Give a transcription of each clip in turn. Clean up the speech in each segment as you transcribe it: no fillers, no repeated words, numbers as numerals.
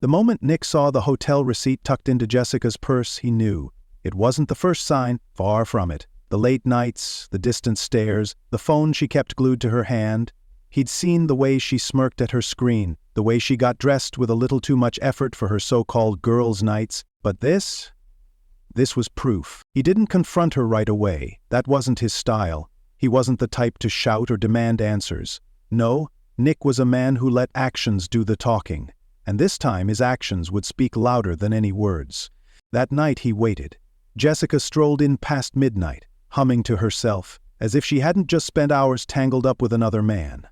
The moment Nick saw the hotel receipt tucked into Jessica's purse, he knew. It wasn't the first sign, far from it. The late nights, the distant stares, the phone she kept glued to her hand. He'd seen the way she smirked at her screen, the way she got dressed with a little too much effort for her so-called girls' nights. But this was proof. He didn't confront her right away. That wasn't his style. He wasn't the type to shout or demand answers. No, Nick was a man who let actions do the talking. And this time his actions would speak louder than any words. That night he waited. Jessica strolled in past midnight, humming to herself, as if she hadn't just spent hours tangled up with another man.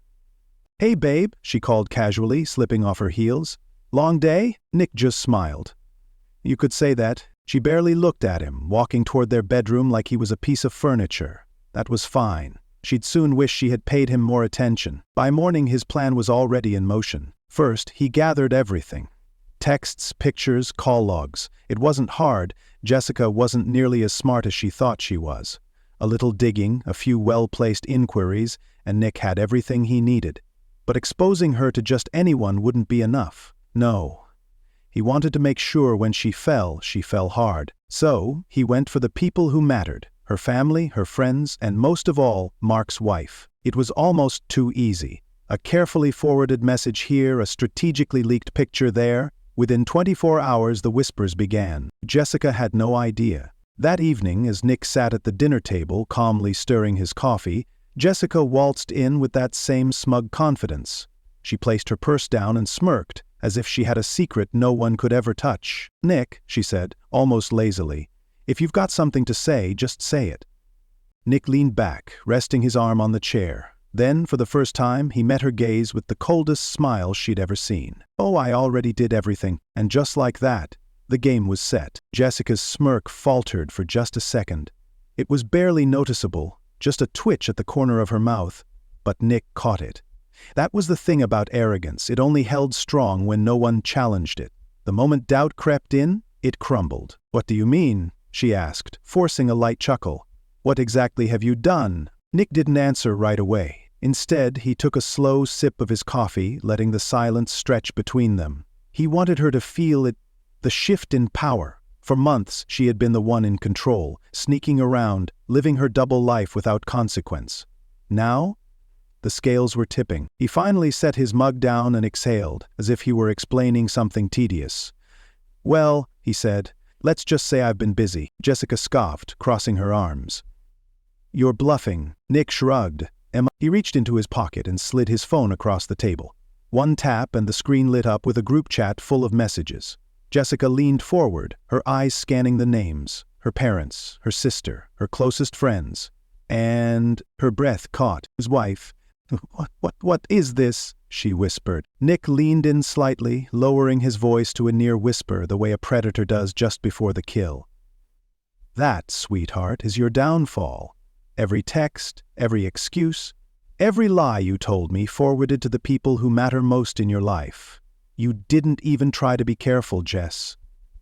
"Hey babe," she called casually, slipping off her heels. "Long day?" Nick just smiled. You could say that. She barely looked at him, walking toward their bedroom like he was a piece of furniture. That was fine. She'd soon wish she had paid him more attention. By morning his plan was already in motion. First, he gathered everything. Texts, pictures, call logs. It wasn't hard. Jessica wasn't nearly as smart as she thought she was. A little digging, a few well-placed inquiries, and Nick had everything he needed. But exposing her to just anyone wouldn't be enough. No. He wanted to make sure when she fell hard. So, he went for the people who mattered. Her family, her friends, and most of all, Mark's wife. It was almost too easy. A carefully forwarded message here, a strategically leaked picture there. Within 24 hours the whispers began. Jessica had no idea. That evening, as Nick sat at the dinner table, calmly stirring his coffee, Jessica waltzed in with that same smug confidence. She placed her purse down and smirked, as if she had a secret no one could ever touch. "Nick," she said, almost lazily, "if you've got something to say, just say it." Nick leaned back, resting his arm on the chair. Then, for the first time, he met her gaze with the coldest smile she'd ever seen. "Oh, I already did everything." And just like that, the game was set. Jessica's smirk faltered for just a second. It was barely noticeable, just a twitch at the corner of her mouth, but Nick caught it. That was the thing about arrogance. It only held strong when no one challenged it. The moment doubt crept in, it crumbled. "What do you mean?" she asked, forcing a light chuckle. "What exactly have you done?" Nick didn't answer right away. Instead, he took a slow sip of his coffee, letting the silence stretch between them. He wanted her to feel it, the shift in power. For months, she had been the one in control, sneaking around, living her double life without consequence. Now, the scales were tipping. He finally set his mug down and exhaled, as if he were explaining something tedious. "Well," he said, "let's just say I've been busy." Jessica scoffed, crossing her arms. "You're bluffing." Nick shrugged. He reached into his pocket and slid his phone across the table. One tap and the screen lit up with a group chat full of messages. Jessica leaned forward, her eyes scanning the names. Her parents, her sister, her closest friends. And her breath caught. His wife. What is this?" she whispered. Nick leaned in slightly, lowering his voice to a near whisper the way a predator does just before the kill. "That, sweetheart, is your downfall. Every text, every excuse, every lie you told me forwarded to the people who matter most in your life. You didn't even try to be careful, Jess.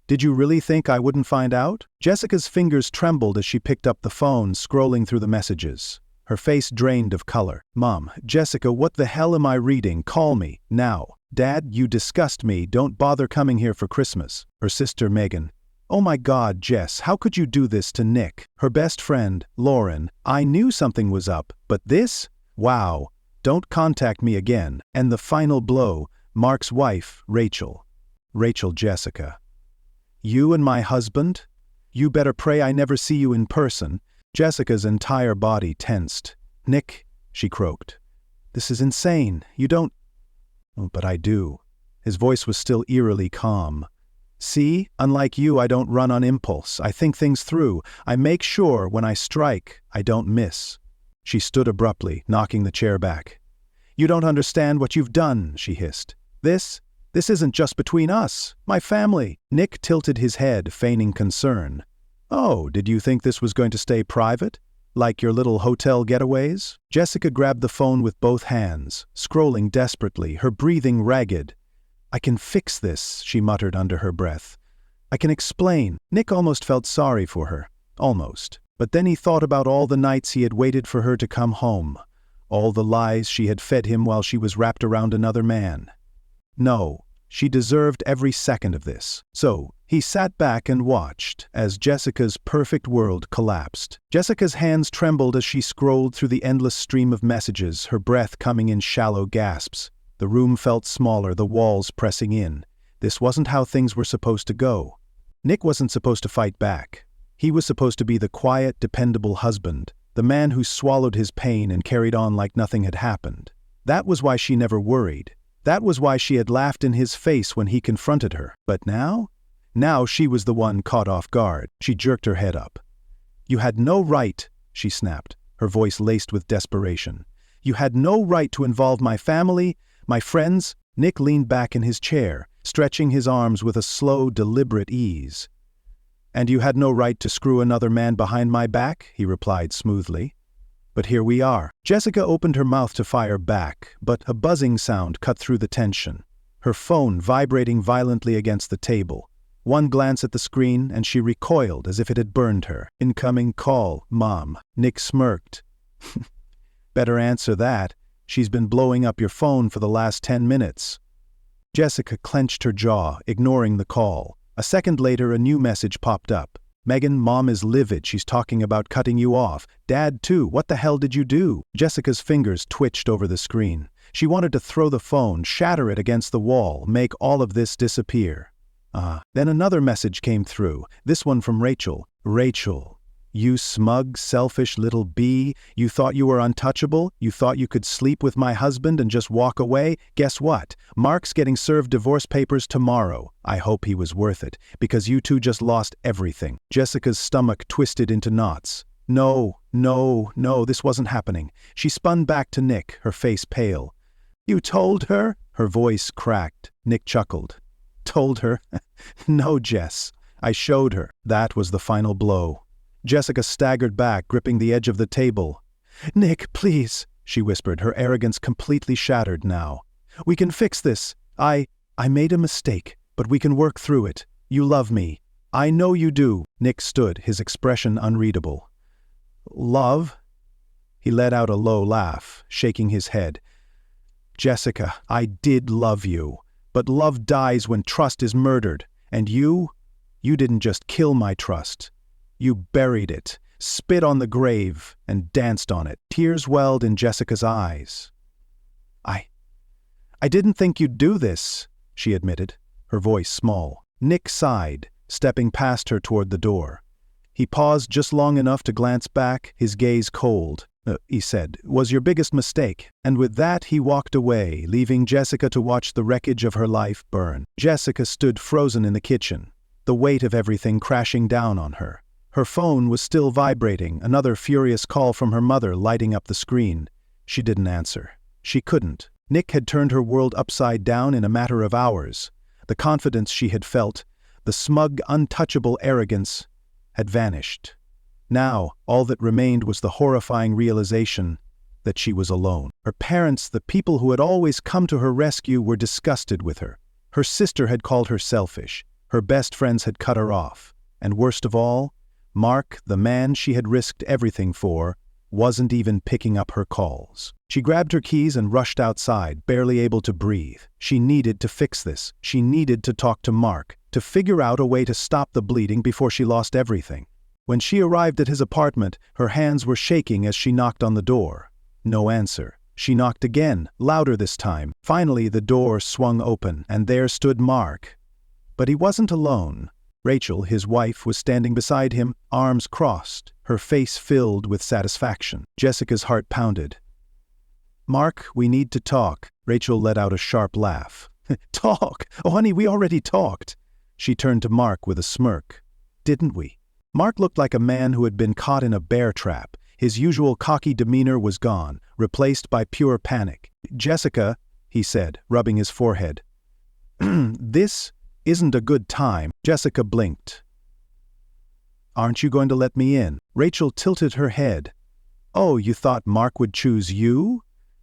Did you really think I wouldn't find out?" Jessica's fingers trembled as she picked up the phone, scrolling through the messages. Her face drained of color. "Mom, Jessica, what the hell am I reading? Call me, now. Dad, you disgust me. Don't bother coming here for Christmas." Her sister, Megan. "Oh my God, Jess, how could you do this to Nick?" Her best friend, Lauren. "I knew something was up, but this? Wow. Don't contact me again." And the final blow, Mark's wife, Rachel. Rachel Jessica. "You and my husband? You better pray I never see you in person." Jessica's entire body tensed. "Nick," she croaked. "This is insane. You don't—" "Oh, but I do." His voice was still eerily calm. "See, unlike you, I don't run on impulse. I think things through. I make sure when I strike, I don't miss." She stood abruptly, knocking the chair back. "You don't understand what you've done," she hissed. This isn't just between us, my family." Nick tilted his head, feigning concern. "Oh, did you think this was going to stay private? Like your little hotel getaways?" Jessica grabbed the phone with both hands, scrolling desperately, her breathing ragged. "I can fix this," she muttered under her breath. "I can explain." Nick almost felt sorry for her. Almost. But then he thought about all the nights he had waited for her to come home. All the lies she had fed him while she was wrapped around another man. "No," She deserved every second of this. So, he sat back and watched as Jessica's perfect world collapsed. Jessica's hands trembled as she scrolled through the endless stream of messages, her breath coming in shallow gasps. The room felt smaller, the walls pressing in. This wasn't how things were supposed to go. Nick wasn't supposed to fight back. He was supposed to be the quiet, dependable husband, the man who swallowed his pain and carried on like nothing had happened. That was why she never worried. That was why she had laughed in his face when he confronted her. But now? Now she was the one caught off guard. She jerked her head up. "You had no right," she snapped, her voice laced with desperation. "You had no right to involve my family, my friends." Nick leaned back in his chair, stretching his arms with a slow, deliberate ease. "And you had no right to screw another man behind my back," he replied smoothly. "But here we are." Jessica opened her mouth to fire back, but a buzzing sound cut through the tension. Her phone vibrating violently against the table. One glance at the screen, and she recoiled as if it had burned her. "Incoming call, Mom." Nick smirked. "Better answer that. She's been blowing up your phone for the last 10 minutes. Jessica clenched her jaw, ignoring the call. A second later, a new message popped up. "Megan, Mom is livid. She's talking about cutting you off. Dad, too. What the hell did you do?" Jessica's fingers twitched over the screen. She wanted to throw the phone, shatter it against the wall, make all of this disappear. Then another message came through, this one from Rachel. "Rachel, you smug, selfish little bee. You thought you were untouchable? You thought you could sleep with my husband and just walk away? Guess what? Mark's getting served divorce papers tomorrow. I hope he was worth it, because you two just lost everything." Jessica's stomach twisted into knots. No, this wasn't happening. She spun back to Nick, her face pale. "You told her?" Her voice cracked. Nick chuckled. "Told her? No, Jess. I showed her." That was the final blow. Jessica staggered back, gripping the edge of the table. "Nick, please," she whispered, her arrogance completely shattered now. "We can fix this. I made a mistake, but we can work through it. You love me. I know you do." Nick stood, his expression unreadable. "Love?" He let out a low laugh, shaking his head. "Jessica, I did love you. But love dies when trust is murdered. And you didn't just kill my trust. You buried it, spit on the grave, and danced on it." Tears welled in Jessica's eyes. I didn't think you'd do this," she admitted, her voice small. Nick sighed, stepping past her toward the door. He paused just long enough to glance back, his gaze cold. He said, "Was your biggest mistake." And with that he walked away, leaving Jessica to watch the wreckage of her life burn. Jessica stood frozen in the kitchen, the weight of everything crashing down on her. Her phone was still vibrating, another furious call from her mother lighting up the screen. She didn't answer. She couldn't. Nick had turned her world upside down in a matter of hours. The confidence she had felt, the smug, untouchable arrogance, had vanished. Now, all that remained was the horrifying realization that she was alone. Her parents, the people who had always come to her rescue, were disgusted with her. Her sister had called her selfish. Her best friends had cut her off. And worst of all, Mark, the man she had risked everything for, wasn't even picking up her calls. She grabbed her keys and rushed outside, barely able to breathe. She needed to fix this. She needed to talk to Mark, to figure out a way to stop the bleeding before she lost everything. When she arrived at his apartment, her hands were shaking as she knocked on the door. No answer. She knocked again, louder this time. Finally, the door swung open, and there stood Mark. But he wasn't alone. Rachel, his wife, was standing beside him, arms crossed, her face filled with satisfaction. Jessica's heart pounded. "Mark, we need to talk." Rachel let out a sharp laugh. "Talk? Oh, honey, we already talked." She turned to Mark with a smirk. "Didn't we?" Mark looked like a man who had been caught in a bear trap. His usual cocky demeanor was gone, replaced by pure panic. "Jessica," he said, rubbing his forehead. "This isn't a good time." Jessica blinked. "Aren't you going to let me in?" Rachel tilted her head. "Oh, you thought Mark would choose you?"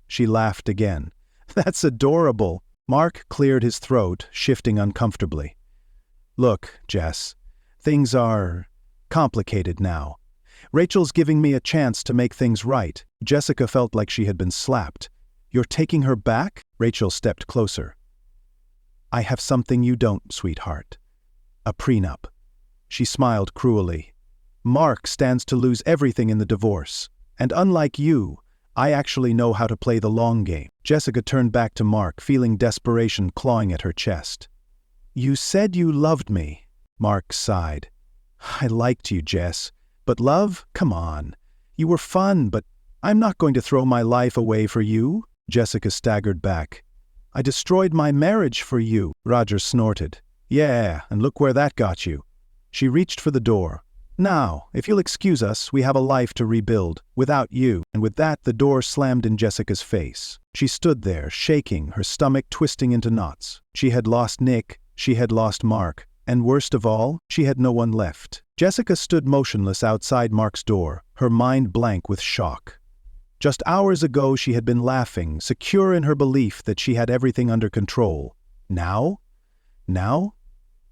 She laughed again. "That's adorable." Mark cleared his throat, shifting uncomfortably. "Look, Jess, things are complicated now. Rachel's giving me a chance to make things right." Jessica felt like she had been slapped. "You're taking her back?" Rachel stepped closer. I have something you don't, sweetheart. A prenup. She smiled cruelly. Mark stands to lose everything in the divorce. And unlike you, I actually know how to play the long game. Jessica turned back to Mark, feeling desperation clawing at her chest. You said you loved me, Mark sighed. I liked you, Jess. But love? Come on. You were fun, but I'm not going to throw my life away for you. Jessica staggered back. I destroyed my marriage for you, Roger snorted. Yeah, and look where that got you. She reached for the door. Now, if you'll excuse us, we have a life to rebuild, without you. And with that, the door slammed in Jessica's face. She stood there, shaking, her stomach twisting into knots. She had lost Nick, she had lost Mark, and worst of all, she had no one left. Jessica stood motionless outside Mark's door, her mind blank with shock. Just hours ago she had been laughing, secure in her belief that she had everything under control. Now? Now?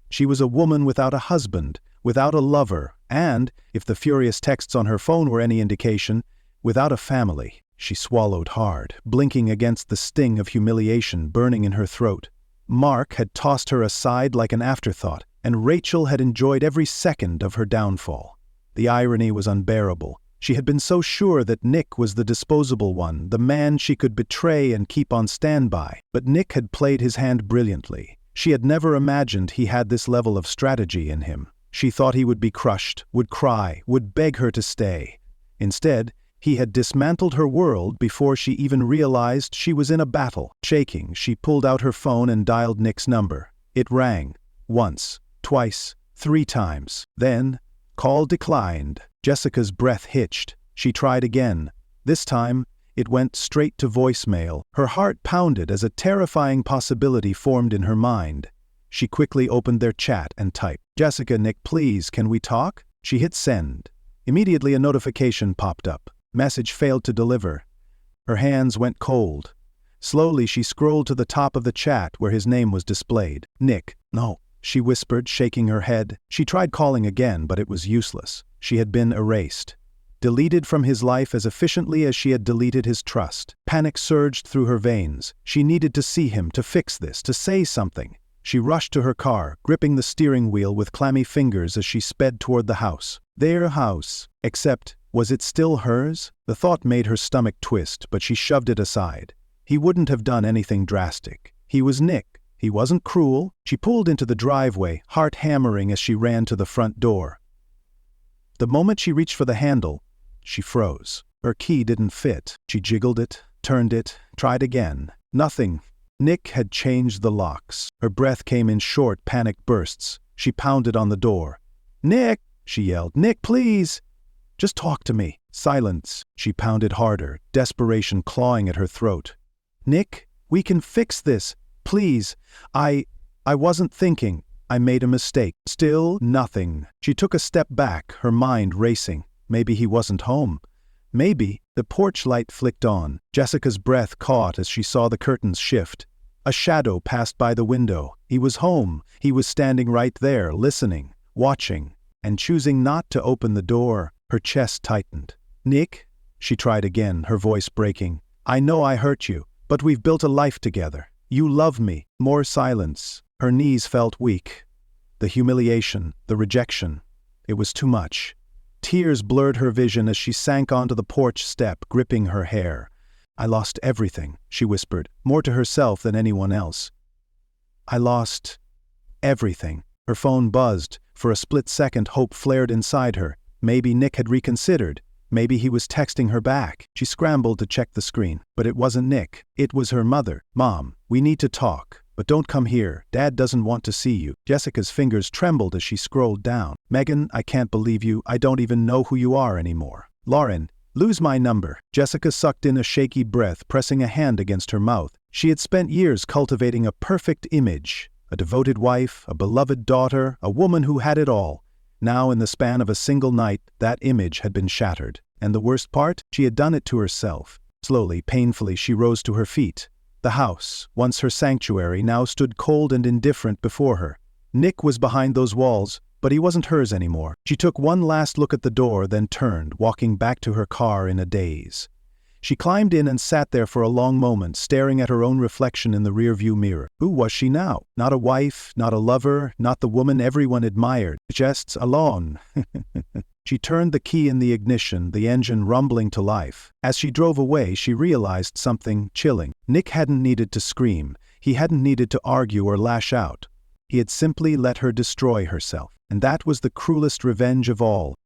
She was a woman without a husband, without a lover, and, if the furious texts on her phone were any indication, without a family. She swallowed hard, blinking against the sting of humiliation burning in her throat. Mark had tossed her aside like an afterthought, and Rachel had enjoyed every second of her downfall. The irony was unbearable. She had been so sure that Nick was the disposable one, the man she could betray and keep on standby. But Nick had played his hand brilliantly. She had never imagined he had this level of strategy in him. She thought he would be crushed, would cry, would beg her to stay. Instead, he had dismantled her world before she even realized she was in a battle. Shaking, she pulled out her phone and dialed Nick's number. It rang. Once, twice, 3 times. Then, call declined. Jessica's breath hitched. She tried again. This time, it went straight to voicemail. Her heart pounded as a terrifying possibility formed in her mind. She quickly opened their chat and typed, Jessica, Nick, please, can we talk? She hit send. Immediately a notification popped up. Message failed to deliver. Her hands went cold. Slowly she scrolled to the top of the chat where his name was displayed. Nick. No, she whispered, shaking her head. She tried calling again, but it was useless. She had been erased. Deleted from his life as efficiently as she had deleted his trust. Panic surged through her veins. She needed to see him, to fix this, to say something. She rushed to her car, gripping the steering wheel with clammy fingers as she sped toward the house. Their house. Except, was it still hers? The thought made her stomach twist, but she shoved it aside. He wouldn't have done anything drastic. He was Nick. He wasn't cruel. She pulled into the driveway, heart hammering as she ran to the front door. The moment she reached for the handle, she froze. Her key didn't fit. She jiggled it, turned it, tried again. Nothing. Nick had changed the locks. Her breath came in short, panicked bursts. She pounded on the door. Nick, she yelled. Nick, please. Just talk to me. Silence. She pounded harder, desperation clawing at her throat. Nick, we can fix this. Please. I wasn't thinking. I made a mistake. Still nothing. She took a step back, her mind racing. Maybe he wasn't home. Maybe. The porch light flicked on. Jessica's breath caught as she saw the curtains shift. A shadow passed by the window. He was home. He was standing right there, listening, watching, and choosing not to open the door. Her chest tightened. Nick? She tried again, her voice breaking. I know I hurt you, but we've built a life together. You love me. More silence. Her knees felt weak. The humiliation, the rejection. It was too much. Tears blurred her vision as she sank onto the porch step, gripping her hair. I lost everything, she whispered, more to herself than anyone else. I lost everything. Her phone buzzed. For a split second, hope flared inside her. Maybe Nick had reconsidered. Maybe he was texting her back. She scrambled to check the screen. But it wasn't Nick. It was her mother. Mom, we need to talk. But don't come here. Dad doesn't want to see you. Jessica's fingers trembled as she scrolled down. Megan, I can't believe you. I don't even know who you are anymore. Lauren, lose my number. Jessica sucked in a shaky breath, pressing a hand against her mouth. She had spent years cultivating a perfect image. A devoted wife, a beloved daughter, a woman who had it all. Now, in the span of a single night, that image had been shattered. And the worst part? She had done it to herself. Slowly, painfully, she rose to her feet. The house, once her sanctuary, now stood cold and indifferent before her. Nick was behind those walls, but he wasn't hers anymore. She took one last look at the door, then turned, walking back to her car in a daze. She climbed in and sat there for a long moment, staring at her own reflection in the rearview mirror. Who was she now? Not a wife, not a lover, not the woman everyone admired. Just alone. She turned the key in the ignition, the engine rumbling to life. As she drove away, she realized something chilling. Nick hadn't needed to scream. He hadn't needed to argue or lash out. He had simply let her destroy herself. And that was the cruelest revenge of all.